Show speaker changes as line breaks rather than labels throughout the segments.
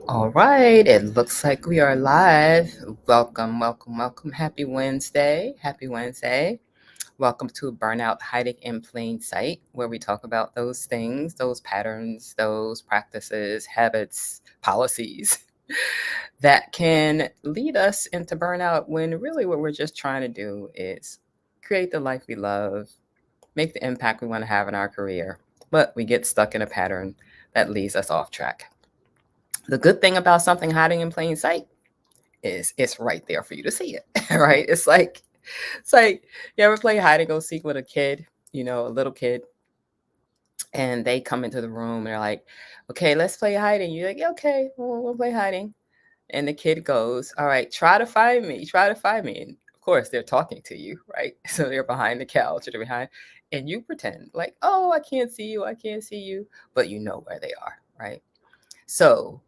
All right, it looks like we are live. Welcome, welcome, welcome. Happy Wednesday. Happy Wednesday. Welcome to Burnout Hiding in Plain Sight, where we talk about those things, those patterns, those practices, habits, policies that can lead us into burnout when really what we're just trying to do is create the life we love, make the impact we want to have in our career, but we get stuck in a pattern that leads us off track. The good thing about something hiding in plain sight is it's right there for you to see it, right? It's like you ever play hide and go seek with a kid, a little kid, and they come into the room and they're like, "Okay, let's play hiding." You're like, "Yeah, okay, we'll play hiding." And the kid goes, "All right, try to find me, try to find me." And of course, they're talking to you, right? So they're behind the couch or they're behind, and you pretend like, "Oh, I can't see you, I can't see you," but you know where they are, right? So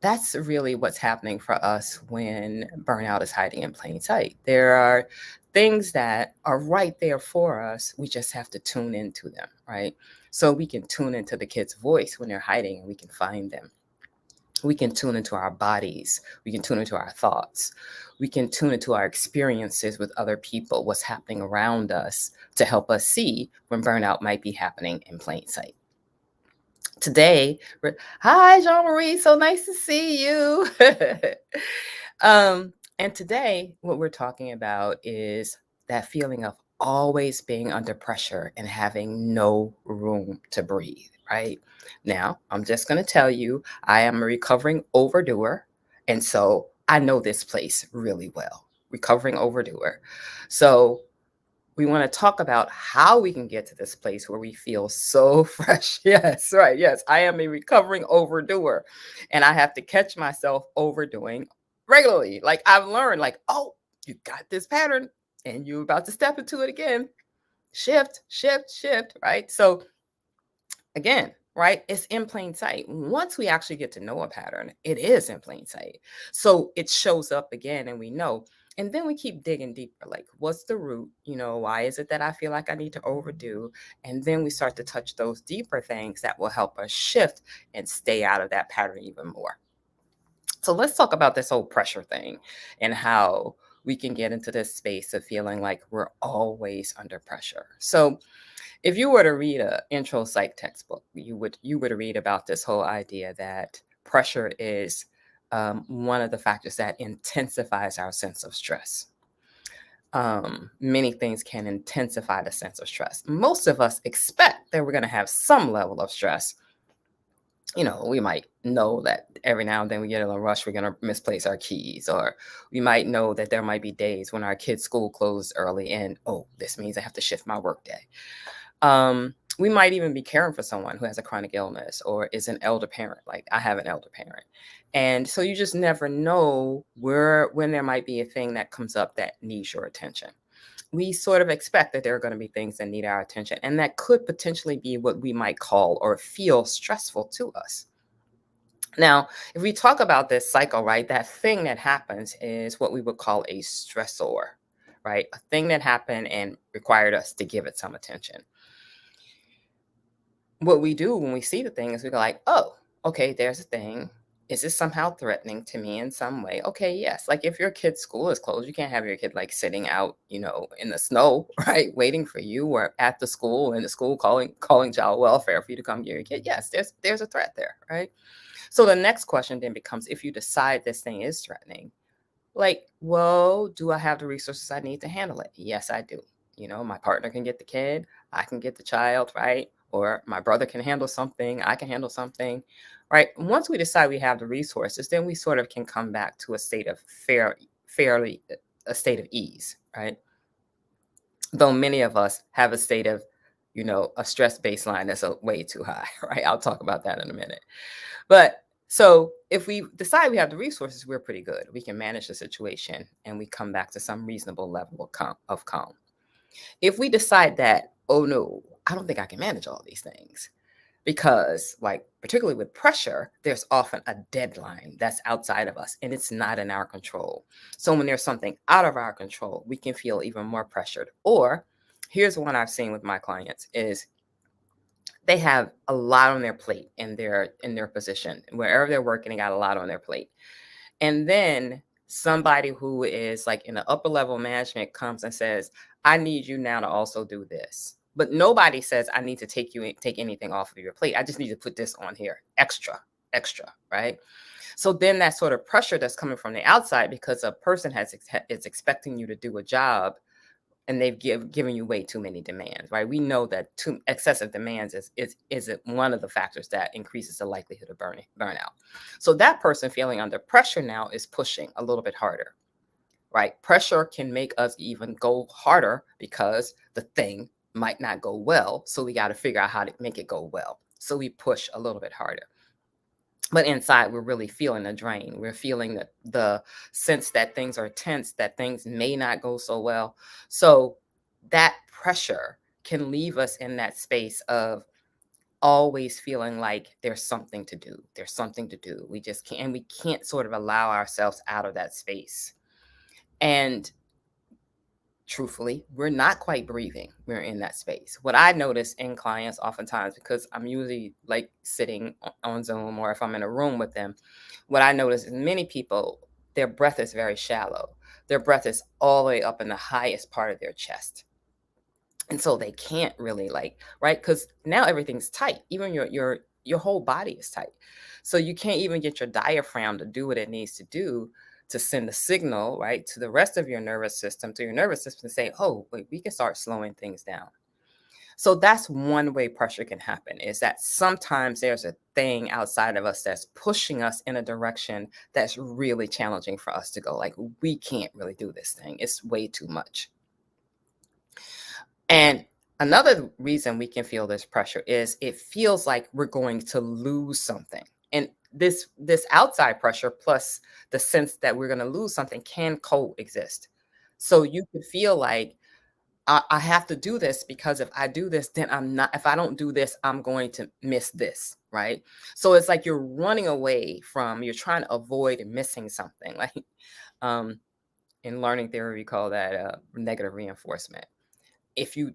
that's really what's happening for us when burnout is hiding in plain sight. There are things that are right there for us. We just have to tune into them, right? So we can tune into the kid's voice when they're hiding and we can find them. We can tune into our bodies. We can tune into our thoughts. We can tune into our experiences with other people, what's happening around us to help us see when burnout might be happening in plain sight. Today, hi, Jean Marie. So nice to see you. And today, what we're talking about is that feeling of always being under pressure and having no room to breathe, right? Now, I'm just going to tell you, I am a recovering overdoer. And so I know this place really well, recovering overdoer. So we want to talk about how we can get to this place where we feel so fresh. Yes, right. Yes, I am a recovering overdoer and I have to catch myself overdoing regularly. Like I've learned, like, oh, you got this pattern and you're about to step into it again. Shift, shift, shift, right? So again, right? It's in plain sight. Once we actually get to know a pattern, it is in plain sight. So it shows up again and we know. And then we keep digging deeper. Like, what's the root? Why is it that I feel like I need to overdo? And then we start to touch those deeper things that will help us shift and stay out of that pattern even more. So let's talk about this whole pressure thing and how we can get into this space of feeling like we're always under pressure. So if you were to read a intro psych textbook, you would read about this whole idea that pressure is one of the factors that intensifies our sense of stress. Many things can intensify the sense of stress. Most of us expect that we're going to have some level of stress. We might know that every now and then we get in a rush, we're going to misplace our keys, or we might know that there might be days when our kids' school closed early and, oh, this means I have to shift my work day. We might even be caring for someone who has a chronic illness or is an elder parent. Like I have an elder parent. And so you just never know when there might be a thing that comes up that needs your attention. We sort of expect that there are going to be things that need our attention, and that could potentially be what we might call or feel stressful to us. Now, if we talk about this cycle, right, that thing that happens is what we would call a stressor, right? A thing that happened and required us to give it some attention. What we do when we see the thing is we go like, oh, okay, there's a thing. Is this somehow threatening to me in some way? Okay, yes. Like if your kid's school is closed, you can't have your kid like sitting out, in the snow, right, waiting for you, or at the school and the school calling child welfare for you to come get your kid. Yes, there's a threat there, right? So the next question then becomes, if you decide this thing is threatening, like, well, do I have the resources I need to handle it? Yes, I do. My partner can get the kid, I can get the child, right? Or my brother can handle something, I can handle something, right? Once we decide we have the resources, then we sort of can come back to a state of fairly a state of ease, right? Though many of us have a state of, a stress baseline that's way too high, right? I'll talk about that in a minute. But so if we decide we have the resources, we're pretty good. We can manage the situation and we come back to some reasonable level of calm. If we decide that, oh no, I don't think I can manage all these things, because like particularly with pressure, there's often a deadline that's outside of us and it's not in our control. So when there's something out of our control, we can feel even more pressured. Or here's one I've seen with my clients is they have a lot on their plate in their position. Wherever they're working, they got a lot on their plate. And then somebody who is like in the upper level management comes and says, I need you now to also do this. But nobody says I need to take anything off of your plate. I just need to put this on here. Extra, right? So then that sort of pressure that's coming from the outside because a person is expecting you to do a job and they've given you way too many demands, right? We know that too excessive demands is one of the factors that increases the likelihood of burnout. So that person feeling under pressure now is pushing a little bit harder, right? Pressure can make us even go harder because the thing might not go well. So we got to figure out how to make it go well. So we push a little bit harder. But inside, we're really feeling the drain. We're feeling the sense that things are tense, that things may not go so well. So that pressure can leave us in that space of always feeling like there's something to do. There's something to do. We just can't, and we can't sort of allow ourselves out of that space. And truthfully, we're not quite breathing. We're in that space. What I notice in clients oftentimes, because I'm usually like sitting on Zoom or if I'm in a room with them, what I notice is many people, their breath is very shallow. Their breath is all the way up in the highest part of their chest. And so they can't really right? Because now everything's tight. Even your whole body is tight. So you can't even get your diaphragm to do what it needs to do to send a signal, right, to the rest of your nervous system, to your nervous system to say, oh, wait, we can start slowing things down. So that's one way pressure can happen, is that sometimes there's a thing outside of us that's pushing us in a direction that's really challenging for us to go. Like, we can't really do this thing. It's way too much. And another reason we can feel this pressure is it feels like we're going to lose something. And this outside pressure plus the sense that we're going to lose something can coexist. So you could feel like I have to do this because if I do this, then if I don't do this, I'm going to miss this, right? So it's like you're running away from, you're trying to avoid missing something. Like um, in learning theory, we call that negative reinforcement. If you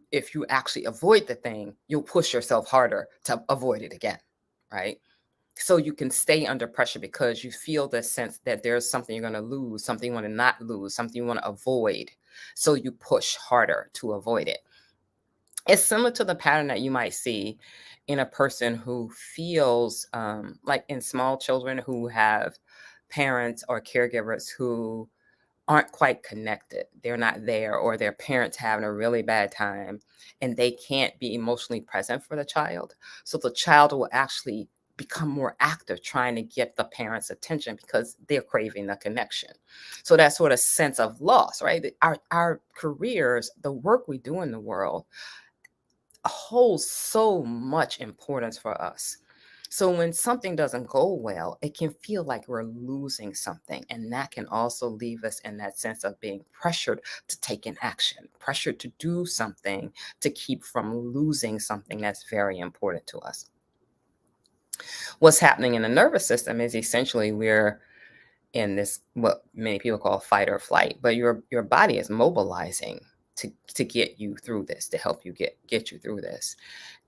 actually avoid the thing, you'll push yourself harder to avoid it again, right? So you can stay under pressure because you feel the sense that there's something you're going to lose, something you want to not lose, something you want to avoid. So you push harder to avoid it. It's similar to the pattern that you might see in a person who feels like in small children who have parents or caregivers who aren't quite connected. They're not there, or their parents having a really bad time and they can't be emotionally present for the child. So the child will actually become more active trying to get the parents' attention because they're craving the connection. So that sort of sense of loss, right? Our careers, the work we do in the world holds so much importance for us. So when something doesn't go well, it can feel like we're losing something. And that can also leave us in that sense of being pressured to take an action, pressured to do something to keep from losing something that's very important to us. What's happening in the nervous system is essentially we're in this, what many people call fight or flight, but your body is mobilizing to get you through this, to help you get you through this.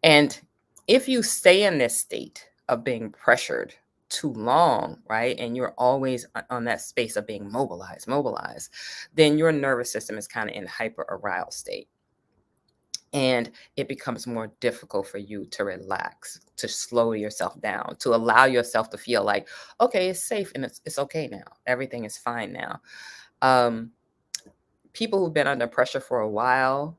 And if you stay in this state of being pressured too long, right, and you're always on that space of being mobilized, then your nervous system is kind of in hyper aroused state. And it becomes more difficult for you to relax, to slow yourself down, to allow yourself to feel like, okay, it's safe and it's okay now. Everything is fine now. Um, People who've been under pressure for a while,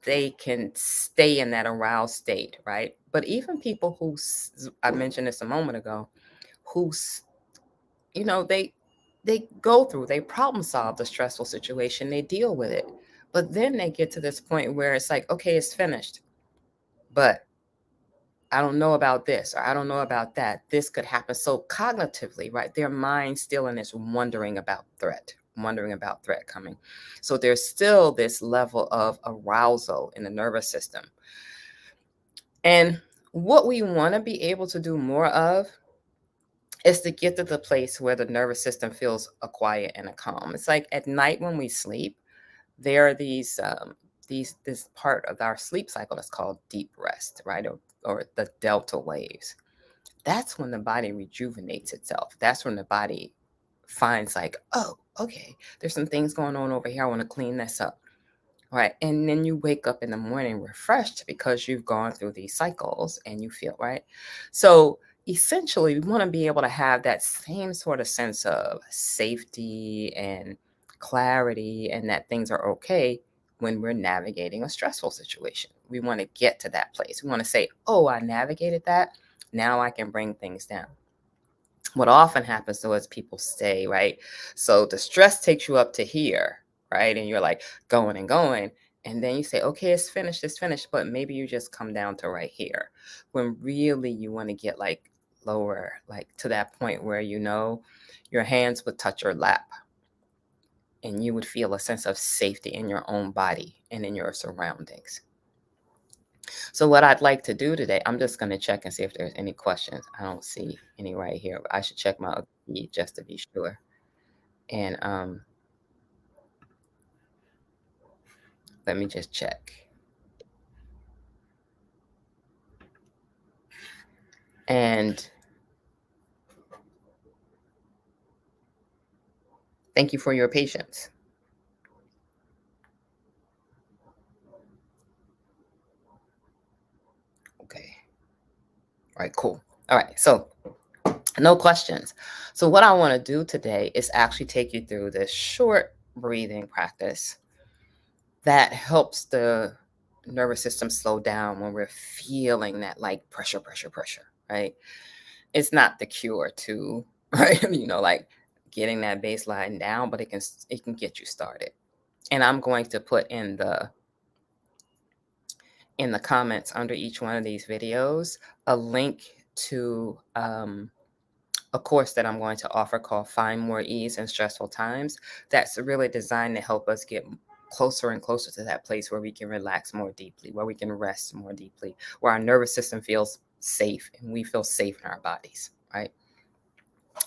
they can stay in that aroused state, right? But even people I mentioned this a moment ago, who, they go through, they problem solve the stressful situation, they deal with it. But then they get to this point where it's like, okay, it's finished. But I don't know about this, or I don't know about that. This could happen. So cognitively, right, their mind's still in this wondering about threat coming. So there's still this level of arousal in the nervous system. And what we want to be able to do more of is to get to the place where the nervous system feels a quiet and a calm. It's like at night when we sleep, there are this part of our sleep cycle that's called deep rest, right? Or or the delta waves. That's when the body rejuvenates itself. That's when the body finds like, oh, okay, there's some things going on over here. I want to clean this up. Right. And then you wake up in the morning refreshed because you've gone through these cycles and you feel right. So essentially, we want to be able to have that same sort of sense of safety and clarity and that things are okay when we're navigating a stressful situation. We want to get to that place. We want to say, oh, I navigated that. Now I can bring things down. What often happens though is people stay, right? So the stress takes you up to here, right? And you're like going and going. And then you say, okay, it's finished. But maybe you just come down to right here. When really you want to get like lower, like to that point where your hands would touch your lap and you would feel a sense of safety in your own body and in your surroundings. So what I'd like to do today, I'm just going to check and see if there's any questions. I don't see any right here, but I should check my other feed just to be sure. And let me just check. And thank you for your patience. Okay. All right, cool. All right. So no questions. So what I want to do today is actually take you through this short breathing practice that helps the nervous system slow down when we're feeling that like pressure, right? It's not the cure to, right? Like getting that baseline down, but it can get you started. And I'm going to put in the comments under each one of these videos a link to a course that I'm going to offer called Find More Ease in Stressful Times. That's really designed to help us get closer and closer to that place where we can relax more deeply, where we can rest more deeply, where our nervous system feels safe and we feel safe in our bodies, right?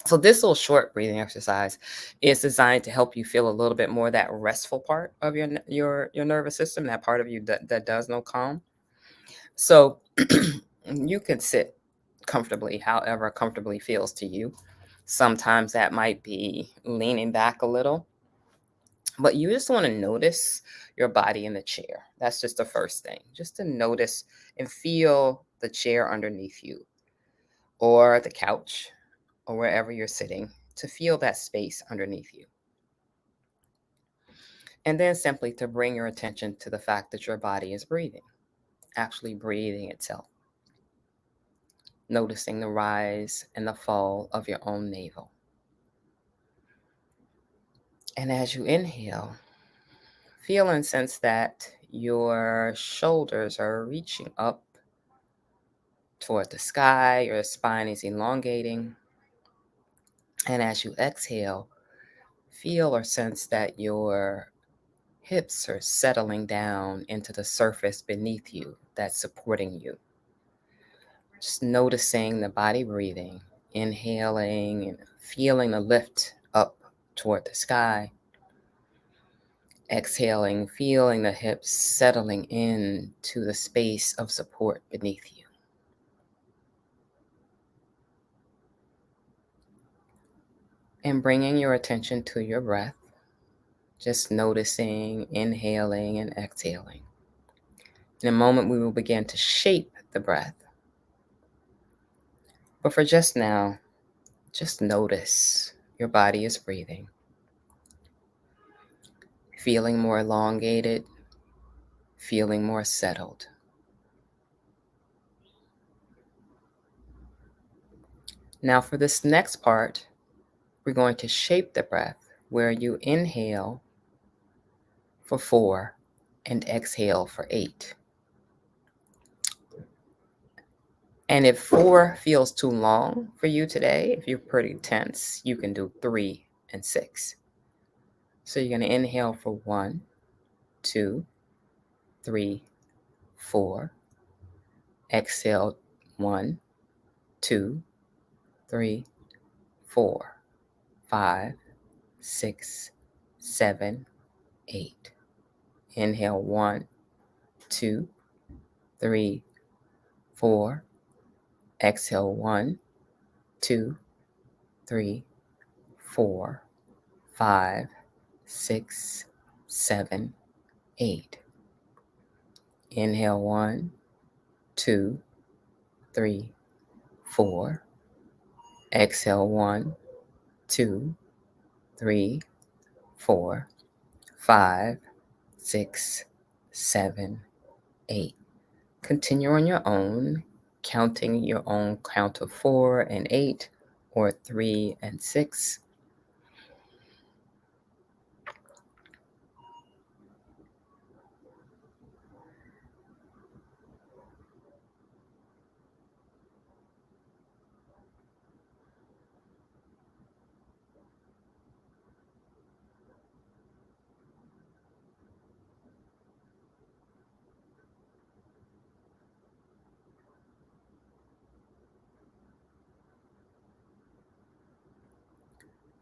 So this little short breathing exercise is designed to help you feel a little bit more that restful part of your nervous system, that part of you that does no calm. So you can sit comfortably, however comfortably feels to you. Sometimes that might be leaning back a little, but you just want to notice your body in the chair. That's just the first thing, just to notice and feel the chair underneath you or the couch or wherever you're sitting, to feel that space underneath you. And then simply to bring your attention to the fact that your body is breathing, actually breathing itself, noticing the rise and the fall of your own navel. And as you inhale, feel and sense that your shoulders are reaching up toward the sky, your spine is elongating. And as you exhale, feel or sense that your hips are settling down into the surface beneath you that's supporting you. Just noticing the body breathing, inhaling and feeling the lift up toward the sky. Exhaling, feeling the hips settling into the space of support beneath you. And bringing your attention to your breath, just noticing, inhaling and exhaling. In a moment, we will begin to shape the breath. But for just now, just notice your body is breathing, feeling more elongated, feeling more settled. Now for this next part, we're going to shape the breath where you inhale for 4 and exhale for 8. And if 4 feels too long for you today, if you're pretty tense, you can do 3 and 6. So you're going to inhale for 1, 2, 3, 4. Exhale 1, 2, 3, 4, 5, 6, 7, 8. Inhale 1, 2, 3, 4. Exhale 1, 2, 3, 4, 5, 6, 7, 8. Inhale 1, 2, 3, 4. Exhale 1, 2, 3, 4, 5, 6, 7, 8. Continue on your own, counting your own count of 4 and 8 or 3 and 6.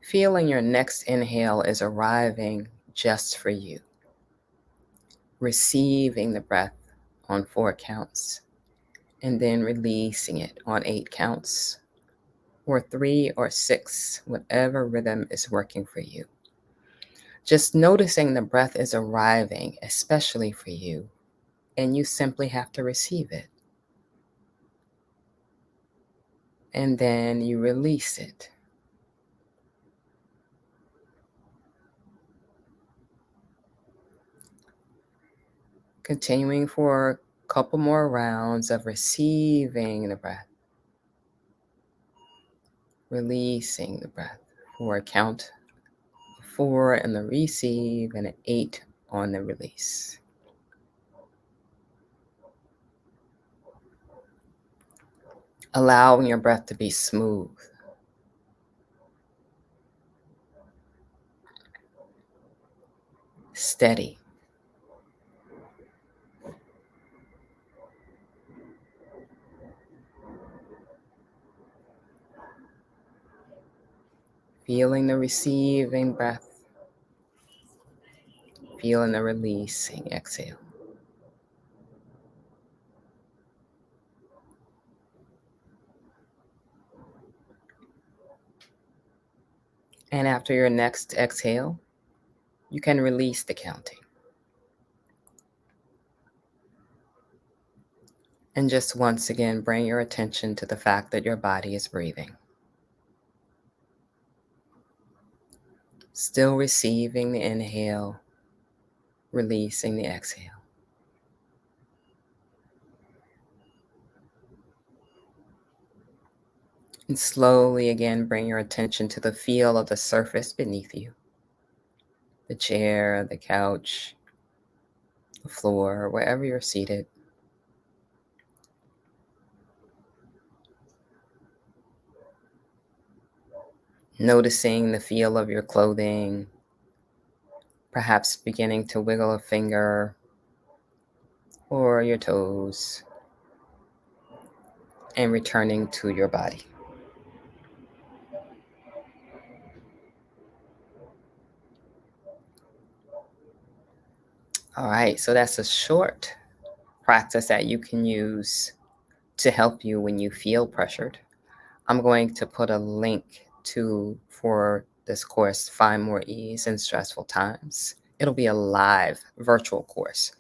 Feeling your next inhale is arriving just for you. Receiving the breath on 4 counts, and then releasing it on 8 counts, or 3 or 6, whatever rhythm is working for you. Just noticing the breath is arriving, especially for you, and you simply have to receive it. And then you release it. Continuing for a couple more rounds of receiving the breath, releasing the breath for a count of 4 on the receive and an 8 on the release. Allowing your breath to be smooth, steady. Feeling the receiving breath, feeling the releasing exhale. And after your next exhale, you can release the counting. And just once again, bring your attention to the fact that your body is breathing. Still receiving the inhale, releasing the exhale. And slowly again, bring your attention to the feel of the surface beneath you. The chair, the couch, the floor, wherever you're seated. Noticing the feel of your clothing, perhaps beginning to wiggle a finger or your toes, and returning to your body. All right, so that's a short practice that you can use to help you when you feel pressured. I'm going to put a link for this course, Find More Ease in Stressful Times. It'll be a live virtual course.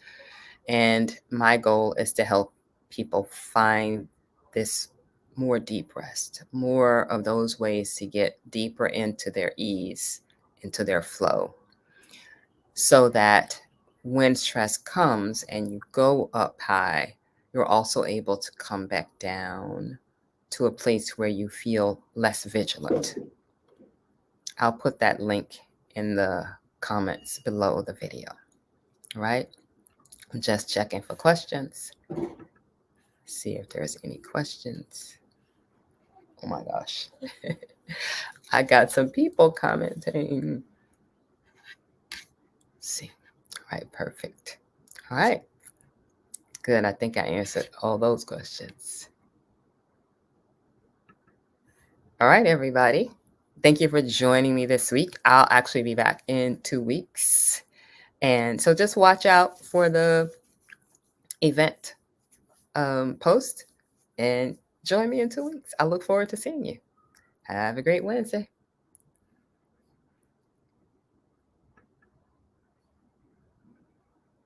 And my goal is to help people find this more deep rest, more of those ways to get deeper into their ease, into their flow, so that when stress comes and you go up high, you're also able to come back down to a place where you feel less vigilant. I'll put that link in the comments below the video. All right? I'm just checking for questions. See if there's any questions. Oh my gosh. I got some people commenting. Let's see. All right, perfect. All right. Good. I think I answered all those questions. All right, everybody. Thank you for joining me this week. I'll actually be back in 2 weeks. And so just watch out for the event post and join me in 2 weeks. I look forward to seeing you. Have a great Wednesday.